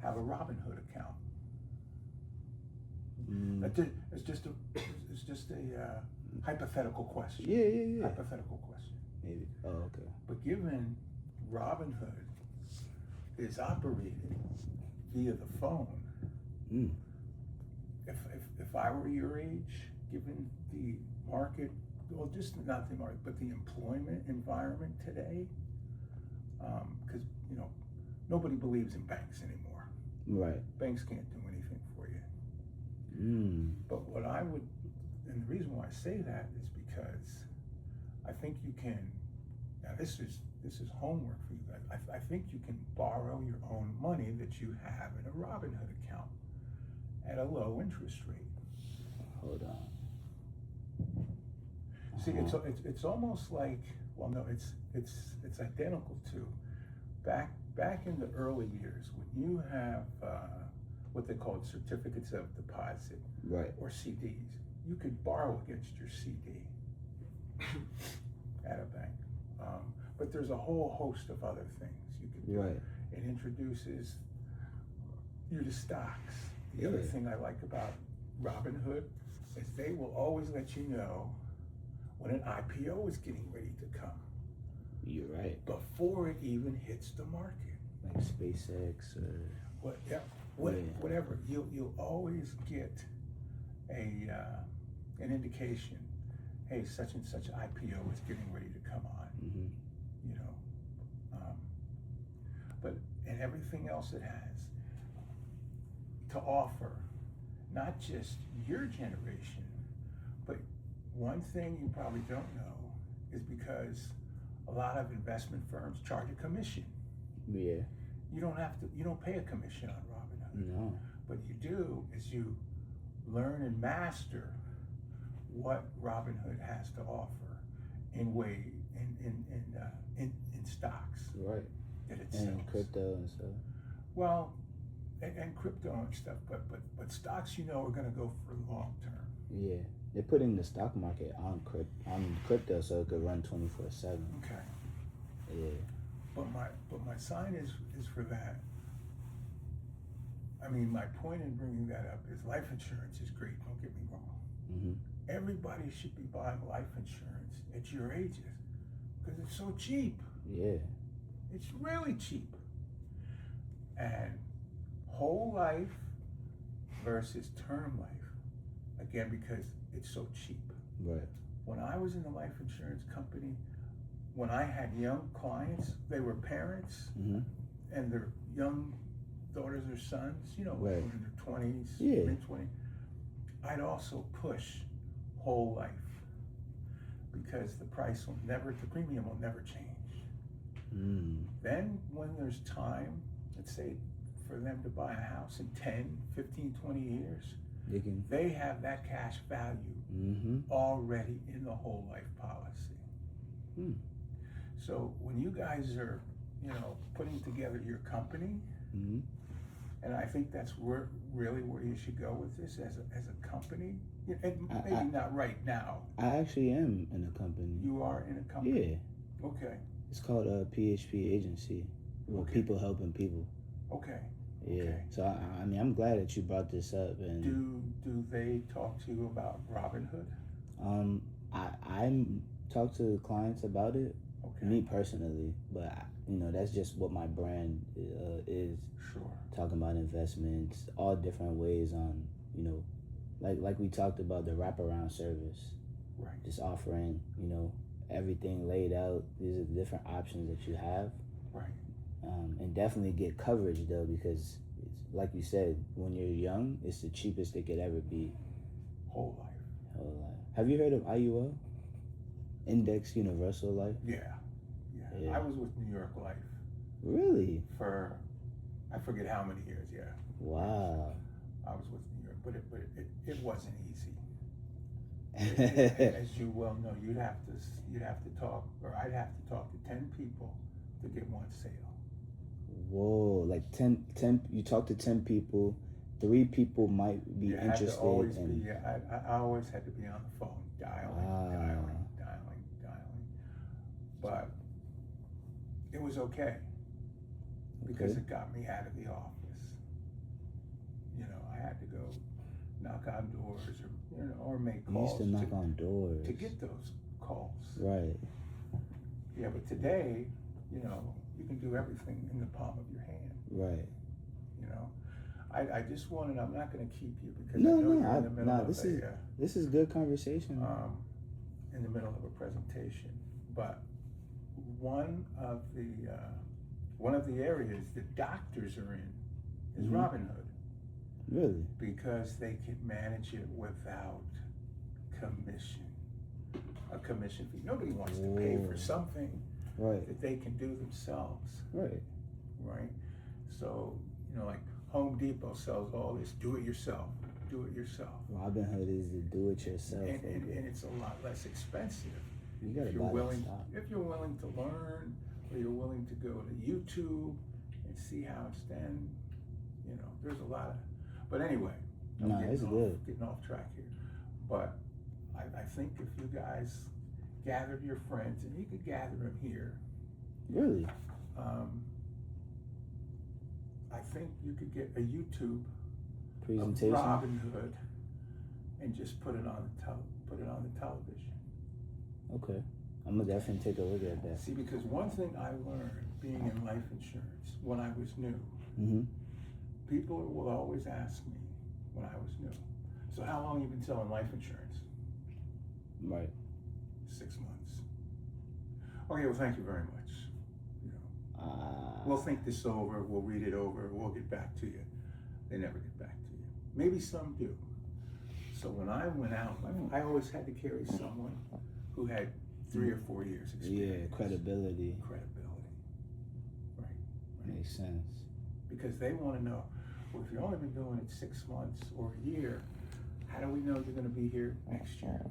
have a Robinhood account? It's just a hypothetical question. Yeah. Hypothetical question. Maybe. Oh, okay. But given Robinhood is operated via the phone, if I were your age, given the market, well, just not the market, but the employment environment today, because nobody believes in banks anymore. Right. Banks can't do anything for you. But what I would, and the reason why I say that is because I think you can. Now this is homework for you guys. I think you can borrow your own money that you have in a Robinhood account at a low interest rate. Hold on. See, it's almost like, well, no, it's identical to back in the early years when you have what they called certificates of deposit, right, or CDs. You could borrow against your CD at a bank, but there's a whole host of other things you could do. Right. It introduces you to stocks. The other thing I like about Robinhood is they will always let you know when an IPO is getting ready to come. You're right. Before it even hits the market. Like SpaceX or whatever. You'll always get an indication. Hey, such and such IPO is getting ready to come on. But and everything else it has to offer, not just your generation, but one thing you probably don't know is because a lot of investment firms charge a commission. Yeah. You don't pay a commission on Robinhood. No. What you do is you learn and master what Robinhood has to offer in stocks. Right. That it and sells. Crypto and stuff. Well, and crypto and stuff, but stocks are going to go for long term. Yeah. They're putting the stock market on crypto so it could run 24/7. Okay. Yeah. But my sign is for that. I mean, my point in bringing that up is life insurance is great. Don't get me wrong. Everybody should be buying life insurance at your ages because it's so cheap. Yeah. It's really cheap. And whole life versus term life, again, because it's so cheap. Right. When I was in the life insurance company, when I had young clients, they were parents and their young daughters or sons, right. in their 20s, mid-20s, I'd also push whole life because the premium will never change. Then when there's time, let's say for them to buy a house in 10, 15, 20 years, they have that cash value already in the whole life policy. So when you guys are, putting together your company, and I think that's really where you should go with this as a company. And maybe not right now. I actually am in a company. You are in a company? Yeah. Okay. It's called a PHP agency. Well, people helping people. Okay. Yeah. Okay. So I mean, I'm glad that you brought this up. And do they talk to you about Robinhood? I talk to clients about it. Okay. Me personally, but that's just what my brand is. Sure. Talking about investments, all different ways on, like we talked about the wraparound service. Right. Just offering, everything laid out. These are the different options that you have. Right. And definitely get coverage though, because like you said, when you're young, it's the cheapest it could ever be. Whole life. Have you heard of IUL? Index Universal Life? Yeah. I was with New York Life. Really? For I forget how many years. Yeah. Wow. I was with New York, but it wasn't easy. As you well know, you'd have to talk, or I'd have to talk to 10 people to get one sale. Whoa, like 10 you talk to 10 people, 3 people might be interested. I always had to be on the phone, dialing. But it was okay because it got me out of the office. I had to go knock on doors or make You calls. used to knock on doors to get those calls. Right. Yeah, but today, you can do everything in the palm of your hand. Right. I just wanted. I'm not going to keep you because No, I know no, you're in the middle of this is good conversation. In the middle of a presentation, but one of the areas the doctors are in is Robinhood. Really? Because they can manage it without a commission fee. Nobody wants to pay for something that they can do themselves. Right. So, like Home Depot sells all this do it yourself. Robinhood is the do it yourself. And it's a lot less expensive. You gotta if you're willing to learn, or you're willing to go to YouTube and see how it's done, there's a lot of. But anyway, getting off track here. But I think if you guys gathered your friends, and you could gather them here. Really? I think you could get a YouTube presentation of Robinhood and just put it on the television. Okay, I'm gonna definitely take a look at that. See, because one thing I learned being in life insurance when I was new, people will always ask me when I was new, so how long have you been selling life insurance? Right. 6 months. Okay, well, thank you very much. We'll think this over, we'll read it over, we'll get back to you. They never get back to you. Maybe some do. So when I went out, I always had to carry someone who had 3 or 4 years experience. Yeah, credibility. Right. Makes sense. Because they want to know, well, if you've only been doing it 6 months or a year, how do we know you're going to be here next year?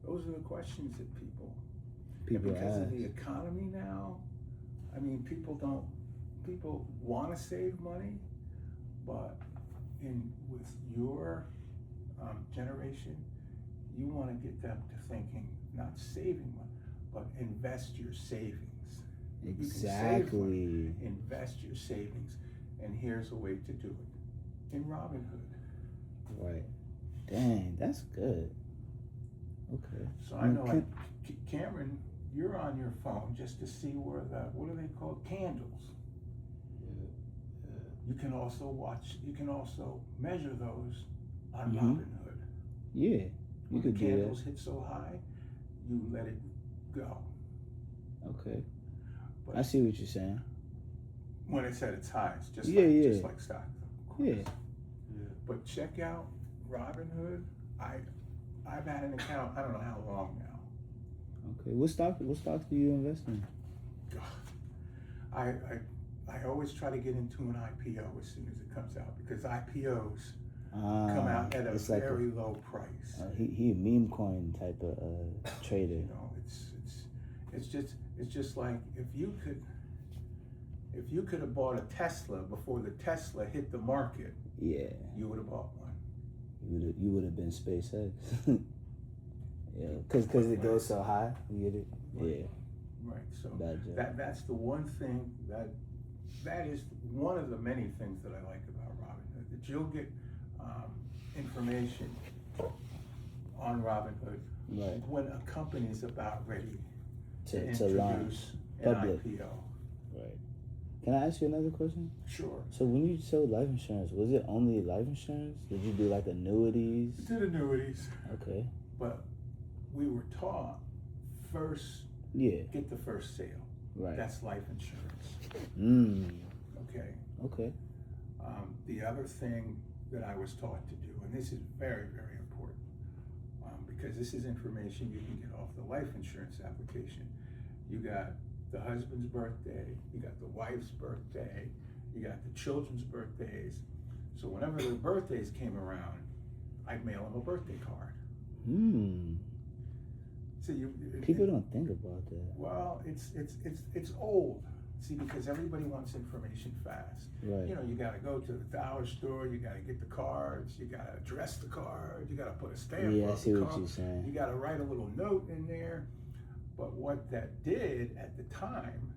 Those are the questions that people because ask. of the economy now, I mean, people want to save money, but with your generation, you want to get them to thinking not saving money, but invest your savings. Exactly. You can save money, invest your savings, and here's a way to do it in Robinhood. Right. Dang, that's good. Okay. So I know, Cameron, you're on your phone just to see where what are they called? Candles. You can also measure those on Robinhood. Yeah, you could do that. When candles hit so high, you let it go. Okay. But I see what you're saying. When it's at its highest, just like stock. Yeah. But check out Robinhood. I've had an account, I don't know how long now. Okay. What stocks do you invest in? I always try to get into an IPO as soon as it comes out, because IPOs come out at a very low price. He a meme coin type of trader. It's just like if you could have bought a Tesla before the Tesla hit the market, you would have bought one. You would have been SpaceX. Yeah, because it goes so high. You get it? Right. Right. So that's the one thing that is one of the many things that I like about Robinhood, that you'll get information on Robinhood when a company is about ready to introduce an IPO. Right. Can I ask you another question? Sure. So when you sold life insurance, was it only life insurance? Did you do like annuities? I did annuities. Okay. But we were taught first, get the first sale. Right. That's life insurance. Okay. The other thing that I was taught to do, and this is very, very important, because this is information you can get off the life insurance application. You got the husband's birthday, you got the wife's birthday, you got the children's birthdays. So whenever their birthdays came around, I'd mail them a birthday card. So people don't think about that. Well, it's old. See, because everybody wants information fast. Right. You got to go to the dollar store. You got to get the cards. You got to address the card. You got to put a stamp on the card. I see what you're saying. You got to write a little note in there. But what that did at the time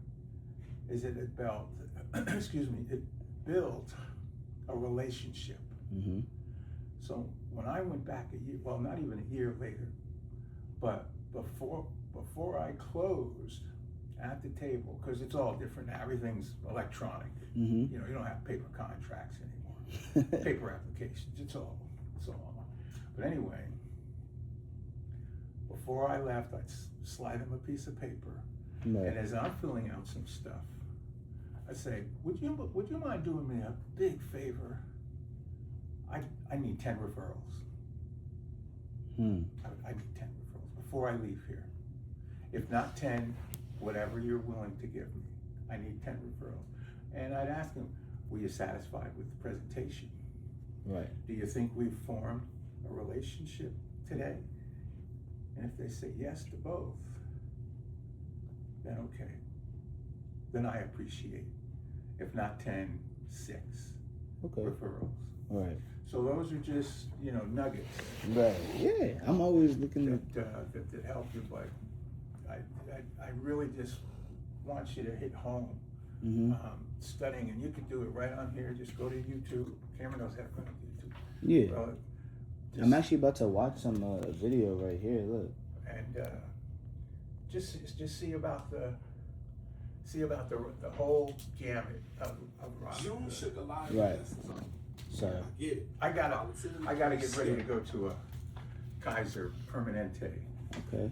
is it built a relationship. Mm-hmm. So when I went back a year, well, not even a year later, but before I closed at the table, because it's all different now, everything's electronic. Mm-hmm. You know, you don't have paper contracts anymore, paper applications. It's all. But anyway, before I left, I'd slide him a piece of paper, Right. and as I'm filling out some stuff, I say, would you mind doing me a big favor? I need 10 referrals. I need 10 referrals before I leave here. If not 10, whatever you're willing to give me. I need 10 referrals. And I'd ask them, were you satisfied with the presentation? Right. Do you think we've formed a relationship today? And if they say yes to both, then okay. Then I appreciate. If not 10, 6 referrals. Right. So those are just, nuggets. Right. Yeah. I'm always looking that help you, but I really just want you to hit home. Mm-hmm. Studying, and you can do it right on here. Just go to YouTube. Cameron knows how to go to YouTube. Yeah. I'm actually about to watch some video right here. Look. And just see about the whole gamut of rock. June shook a lot of Right. lessons on. So I get it. I gotta get ready to go to a Kaiser Permanente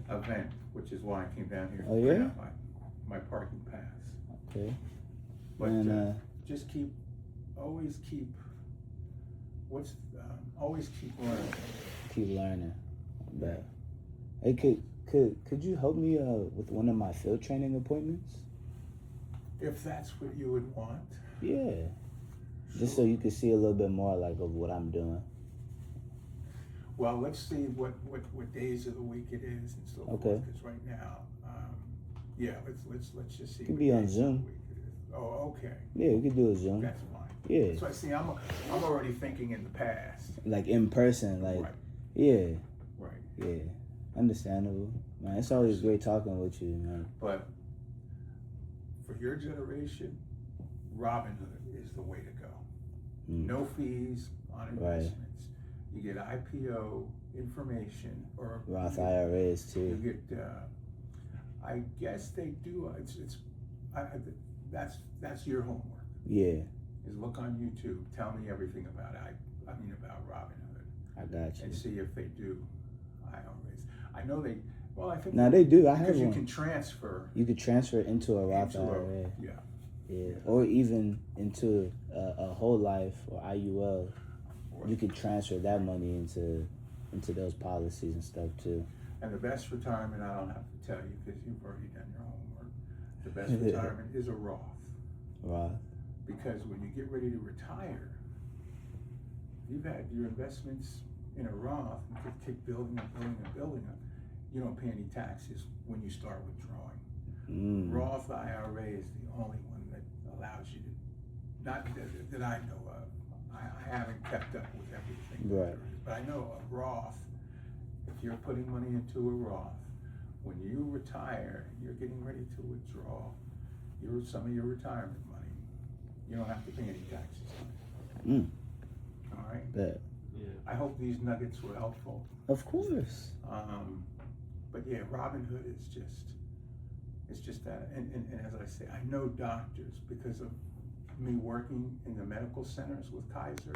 event, which is why I came down here. Oh, yeah? My parking pass. Okay. But And just always keep learning. keep learning. But hey, could you help me with one of my field training appointments? If that's what you would want. Yeah. Just so you can see a little bit more like of what I'm doing. Well, let's see what days of the week it is and so forth. Because right now, let's just see. It could be on Zoom. Oh, okay. Yeah, we could do a Zoom. That's fine. Yeah. So I see. I'm already thinking in the past. Like in person, like. Right. Yeah. Right. Yeah. Understandable, man. It's always great talking with you, man. But for your generation, Robinhood is the way to go. No fees on investments. You get IPO information or Roth IRAs too. You get. I guess they do. That's your homework. Yeah. Is look on YouTube. Tell me everything about it. About Robinhood. I got you. And see if they do IRAs. I know they. Well, I think. No, they do. I have because you one. can transfer. You could transfer it into a Roth IRA. Yeah. Or even into a whole life or IUL. You could transfer that money into those policies and stuff too. And the best retirement, I don't have to tell you because you've already done your homework. The best retirement is a Roth. Roth. Because when you get ready to retire, you've had your investments in a Roth and could keep building and building them. You don't pay any taxes when you start withdrawing. Roth IRA is the only one that allows you to, not that I know of. I haven't kept up with everything. Right. But I know a Roth, if you're putting money into a Roth, when you retire, you're getting ready to withdraw some of your retirement money. You don't have to pay any taxes on it. All right? Bet. Yeah. I hope these nuggets were helpful. Of course. But yeah, Robinhood is just that. And as I say, I know doctors because of me working in the medical centers with Kaiser.